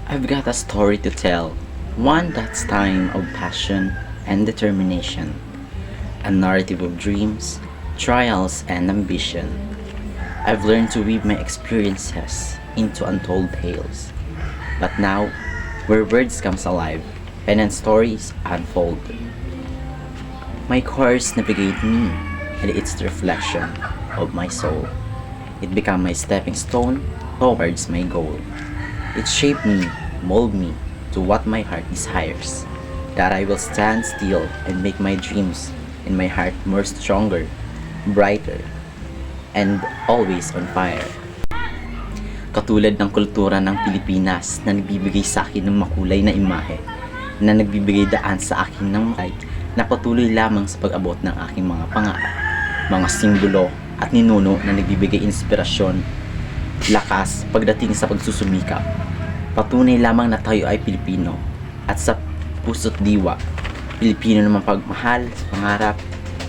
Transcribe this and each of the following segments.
I've got a story to tell, one that's time of passion and determination, a narrative of dreams, trials, and ambition. I've learned to weave my experiences into untold tales. But now, where words comes alive, pen and stories unfold. My course navigate me, and it's the reflection of my soul. It became my stepping stone towards my goal. It shaped me, mold me to what my heart desires. That I will stand still and make my dreams in my heart more stronger, brighter, and always on fire. Katulad ng kultura ng Pilipinas na nagbibigay sa akin ng makulay na imahe, na nagbibigay daan sa akin ng makay na patuloy lamang sa pag-abot ng aking mga pangarap, mga simbolo at ninuno na nagbibigay inspirasyon, lakas pagdating sa pagsusumikap. Patunay lamang na tayo ay Pilipino at sa puso't diwa, Pilipino naman pagmahal sa pangarap,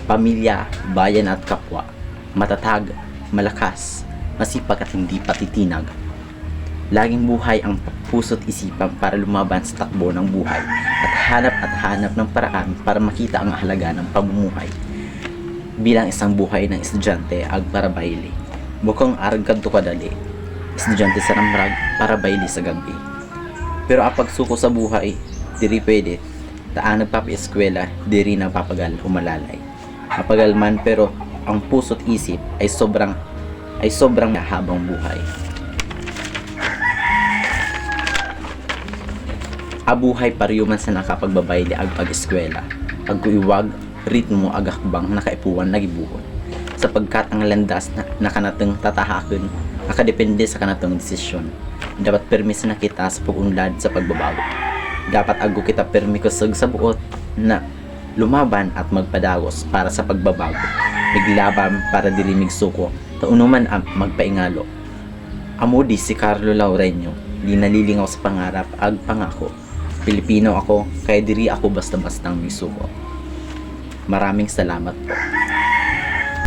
pamilya, bayan at kapwa, matatag, malakas, masipag at hindi patitinag. Laging buhay ang puso't isipan para lumaban sa takbo ng buhay at hanap ng paraan para makita ang halaga ng pamumuhay. Bilang isang buhay ng estudyante ag para baili, bukang arag kadto kadali, estudyante sa ramrag para baili sa gabi. Pero ang pagsuko sa buhay, diri pwede, taan nagpapaeskwela, diri napapagal umalalay. Mapagal man pero ang puso't isip ay sobrang habang buhay. Abuhay pariyuman sa nakapagbabayli ag pag-eskwela, ag kuiwag, ritmo ag akbang nakaipuan nagibuhon. Sapagkat ang landas na nakanateng tatahaken, nakadepende sa kanatong desisyon. Dapat permis na kita sa pag-unlad sa pagbabago. Dapat ago kita permi kusog sa buot na lumaban at magpadagos para sa pagbabago. Naglaban para dili migsuko, taunuman ang magpaingalo. Amo di si Carlo Laureño, di nalilingaw sa pangarap ag pangako. Pilipino ako, kaya diri ako basta-bastang misuko. Maraming salamat po.